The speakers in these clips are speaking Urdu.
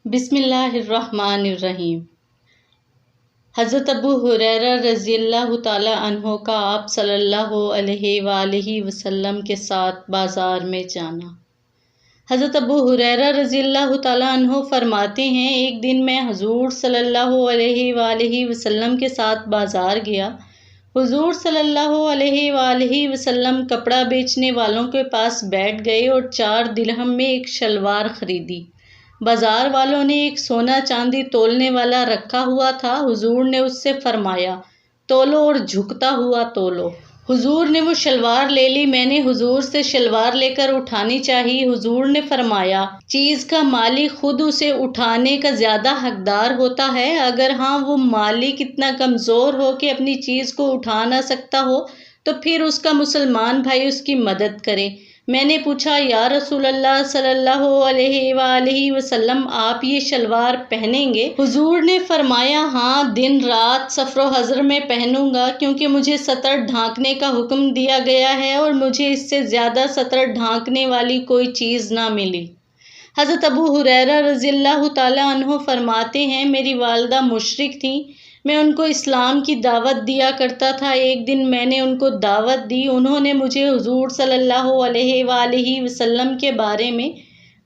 بسم اللہ الرحمن الرحیم۔ حضرت ابو ہریرہ رضی اللہ تعالیٰ عنہ کا آپ صلی اللہ علیہ وآلہ وسلم کے ساتھ بازار میں جانا۔ حضرت ابو ہریرہ رضی اللہ تعالیٰ عنہ فرماتے ہیں، ایک دن میں حضور صلی اللہ علیہ وآلہ وسلم کے ساتھ بازار گیا۔ حضور صلی اللہ علیہ وآلہ وسلم کپڑا بیچنے والوں کے پاس بیٹھ گئے اور 4 درہم میں ایک شلوار خریدی۔ بازار والوں نے ایک سونا چاندی تولنے والا رکھا ہوا تھا۔ حضور نے اس سے فرمایا، تولو اور جھکتا ہوا تولو۔ حضور نے وہ شلوار لے لی۔ میں نے حضور سے شلوار لے کر اٹھانی چاہی۔ حضور نے فرمایا، چیز کا مالک خود اسے اٹھانے کا زیادہ حقدار ہوتا ہے، اگر ہاں وہ مالک اتنا کمزور ہو کہ اپنی چیز کو اٹھا نہ سکتا ہو تو پھر اس کا مسلمان بھائی اس کی مدد کرے۔ میں نے پوچھا، یا رسول اللہ صلی اللہ علیہ وآلہ وسلم، آپ یہ شلوار پہنیں گے؟ حضور نے فرمایا، ہاں، دن رات سفر و حضر میں پہنوں گا، کیونکہ مجھے سطر ڈھانکنے کا حکم دیا گیا ہے اور مجھے اس سے زیادہ سطر ڈھانکنے والی کوئی چیز نہ ملی۔ حضرت ابو ہریرہ رضی اللہ تعالیٰ عنہ فرماتے ہیں، میری والدہ مشرک تھیں، میں ان کو اسلام کی دعوت دیا کرتا تھا۔ ایک دن میں نے ان کو دعوت دی، انہوں نے مجھے حضور صلی اللہ علیہ وآلہ وسلم کے بارے میں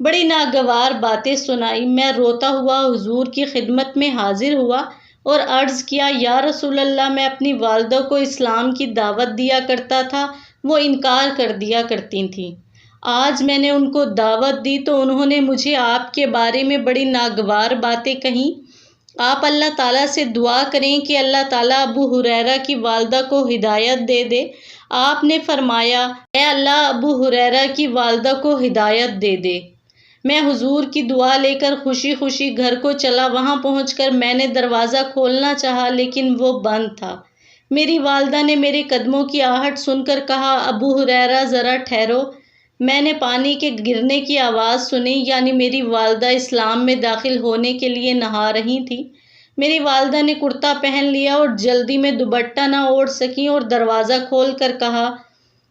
بڑی ناگوار باتیں سنائی۔ میں روتا ہوا حضور کی خدمت میں حاضر ہوا اور عرض کیا، یا رسول اللہ، میں اپنی والدہ کو اسلام کی دعوت دیا کرتا تھا، وہ انکار کر دیا کرتی تھیں۔ آج میں نے ان کو دعوت دی تو انہوں نے مجھے آپ کے بارے میں بڑی ناگوار باتیں کہیں۔ آپ اللہ تعالیٰ سے دعا کریں کہ اللہ تعالیٰ ابو ہریرہ کی والدہ کو ہدایت دے دے۔ آپ نے فرمایا، اے اللہ، ابو ہریرہ کی والدہ کو ہدایت دے دے۔ میں حضور کی دعا لے کر خوشی خوشی گھر کو چلا۔ وہاں پہنچ کر میں نے دروازہ کھولنا چاہا لیکن وہ بند تھا۔ میری والدہ نے میرے قدموں کی آہٹ سن کر کہا، ابو ہریرہ، ذرا ٹھہرو۔ میں نے پانی کے گرنے کی آواز سنی، یعنی میری والدہ اسلام میں داخل ہونے کے لیے نہا رہی تھی۔ میری والدہ نے کرتا پہن لیا اور جلدی میں دوپٹہ نہ اوڑھ سکیں اور دروازہ کھول کر کہا،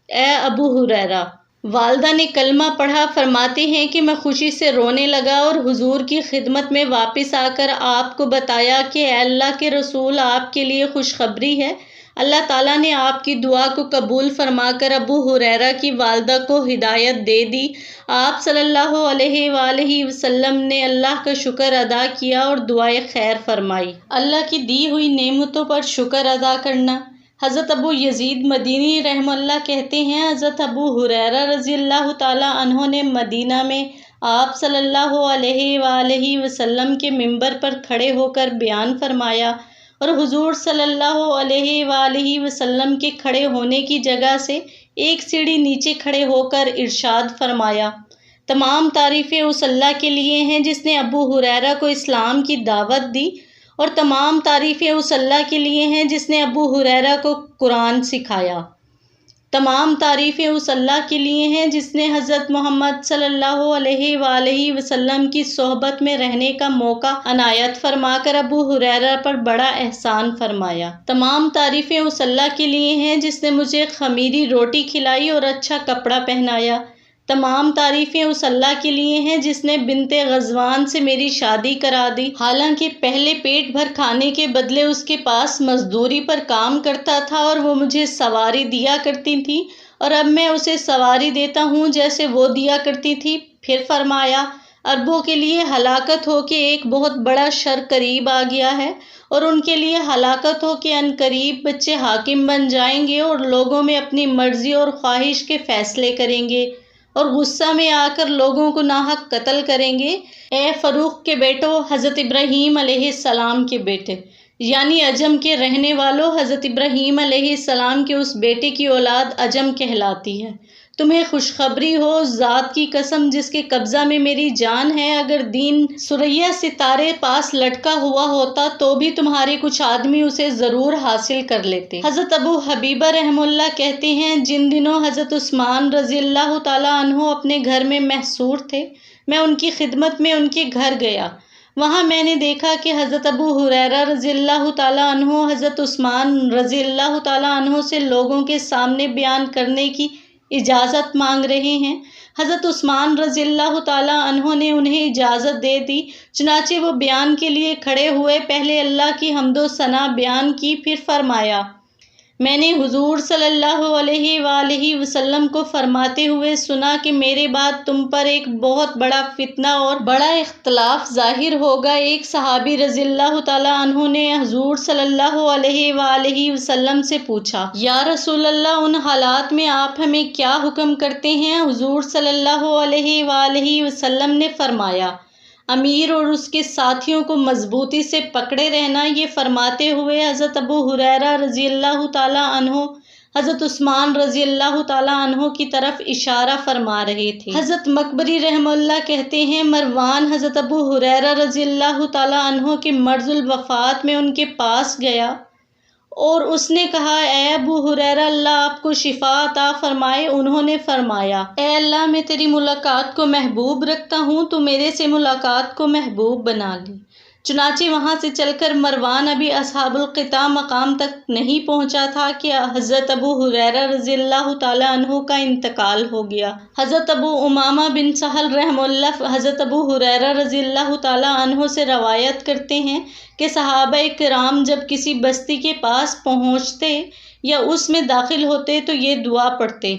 اے ابو ہریرہ۔ والدہ نے کلمہ پڑھا۔ فرماتے ہیں کہ میں خوشی سے رونے لگا اور حضور کی خدمت میں واپس آ کر آپ کو بتایا کہ اے اللہ کے رسول، آپ کے لیے خوشخبری ہے، اللہ تعالیٰ نے آپ کی دعا کو قبول فرما کر ابو ہریرہ کی والدہ کو ہدایت دے دی۔ آپ صلی اللہ علیہ وآلہ وسلم نے اللہ کا شکر ادا کیا اور دعائے خیر فرمائی۔ اللہ کی دی ہوئی نعمتوں پر شکر ادا کرنا۔ حضرت ابو یزید مدینی رحمہ اللہ کہتے ہیں، حضرت ابو ہریرہ رضی اللہ تعالیٰ عنہ نے مدینہ میں آپ صلی اللہ علیہ وآلہ وسلم کے منبر پر کھڑے ہو کر بیان فرمایا اور حضور صلی اللہ علیہ وآلہ وسلم کے کھڑے ہونے کی جگہ سے ایک سیڑھی نیچے کھڑے ہو کر ارشاد فرمایا، تمام تعریفیں اس اللہ کے لیے ہیں جس نے ابو ہریرہ کو اسلام کی دعوت دی، اور تمام تعریفیں اس اللہ کے لیے ہیں جس نے ابو ہریرہ کو قرآن سکھایا۔ تمام تعریفیں اس اللہ کے لیے ہیں جس نے حضرت محمد صلی اللہ علیہ وآلہ وسلم کی صحبت میں رہنے کا موقع عنایت فرما کر ابو ہریرہ پر بڑا احسان فرمایا۔ تمام تعریفیں اس اللہ کے لیے ہیں جس نے مجھے خمیری روٹی کھلائی اور اچھا کپڑا پہنایا۔ تمام تعریفیں اس اللہ کے لیے ہیں جس نے بنت غزوان سے میری شادی کرا دی، حالانکہ پہلے پیٹ بھر کھانے کے بدلے اس کے پاس مزدوری پر کام کرتا تھا اور وہ مجھے سواری دیا کرتی تھی، اور اب میں اسے سواری دیتا ہوں جیسے وہ دیا کرتی تھی۔ پھر فرمایا، عربوں کے لیے ہلاکت ہو کہ ایک بہت بڑا شر قریب آ گیا ہے، اور ان کے لیے ہلاکت ہو کہ ان قریب بچے حاکم بن جائیں گے اور لوگوں میں اپنی مرضی اور خواہش کے فیصلے کریں گے اور غصہ میں آ کر لوگوں کو ناحق قتل کریں گے۔ اے فروخ کے بیٹو، حضرت ابراہیم علیہ السلام کے بیٹے، یعنی عجم کے رہنے والوں، حضرت ابراہیم علیہ السلام کے اس بیٹے کی اولاد عجم کہلاتی ہے۔ تمہیں خوشخبری ہو، اس ذات کی قسم جس کے قبضہ میں میری جان ہے، اگر دین ثریا ستارے پاس لٹکا ہوا ہوتا تو بھی تمہارے کچھ آدمی اسے ضرور حاصل کر لیتے۔ حضرت ابو حبیبہ رحمہ اللہ کہتے ہیں، جن دنوں حضرت عثمان رضی اللہ تعالیٰ عنہ اپنے گھر میں محصور تھے، میں ان کی خدمت میں ان کے گھر گیا۔ وہاں میں نے دیکھا کہ حضرت ابو ہریرہ رضی اللہ تعالیٰ عنہ حضرت عثمان رضی اللہ تعالیٰ عنہ سے لوگوں کے سامنے بیان کرنے کی اجازت مانگ رہے ہیں۔ حضرت عثمان رضی اللہ تعالیٰ عنہ نے انہیں اجازت دے دی، چنانچہ وہ بیان کے لیے کھڑے ہوئے۔ پہلے اللہ کی حمد و ثنا بیان کی، پھر فرمایا، میں نے حضور صلی اللہ علیہ وآلہ وسلم کو فرماتے ہوئے سنا کہ میرے بعد تم پر ایک بہت بڑا فتنہ اور بڑا اختلاف ظاہر ہوگا۔ ایک صحابی رضی اللہ تعالیٰ عنہ نے حضور صلی اللہ علیہ وآلہ وسلم سے پوچھا، یا رسول اللہ، ان حالات میں آپ ہمیں کیا حکم کرتے ہیں؟ حضور صلی اللہ علیہ وآلہ وسلم نے فرمایا، امیر اور اس کے ساتھیوں کو مضبوطی سے پکڑے رہنا۔ یہ فرماتے ہوئے حضرت ابو ہریرہ رضی اللہ تعالیٰ عنہ حضرت عثمان رضی اللہ تعالیٰ عنہ کی طرف اشارہ فرما رہے تھے۔ حضرت مقبری رحمہ اللہ کہتے ہیں، مروان حضرت ابو ہریرہ رضی اللہ تعالیٰ عنہ کے مرض الوفات میں ان کے پاس گیا اور اس نے کہا، اے ابو ہریرہ، اللہ آپ کو شفا عطا فرمائے۔ انہوں نے فرمایا، اے اللہ، میں تیری ملاقات کو محبوب رکھتا ہوں، تو میرے سے ملاقات کو محبوب بنا لی۔ چنانچہ وہاں سے چل کر مروان ابھی اصحاب القطاع مقام تک نہیں پہنچا تھا کہ حضرت ابو ہریرہ رضی اللہ تعالیٰ عنہ کا انتقال ہو گیا۔ حضرت ابو امامہ بن سہل رحمہ اللہ حضرت ابو ہریرہ رضی اللہ تعالیٰ عنہ سے روایت کرتے ہیں کہ صحابہ کرام جب کسی بستی کے پاس پہنچتے یا اس میں داخل ہوتے تو یہ دعا پڑھتے،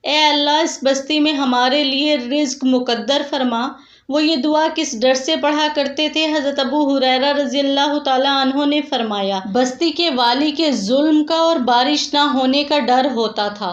اے اللہ، اس بستی میں ہمارے لیے رزق مقدر فرما۔ وہ یہ دعا کس ڈر سے پڑھا کرتے تھے؟ حضرت ابو ہریرہ رضی اللہ تعالیٰ عنہ نے فرمایا، بستی کے والی کے ظلم کا اور بارش نہ ہونے کا ڈر ہوتا تھا۔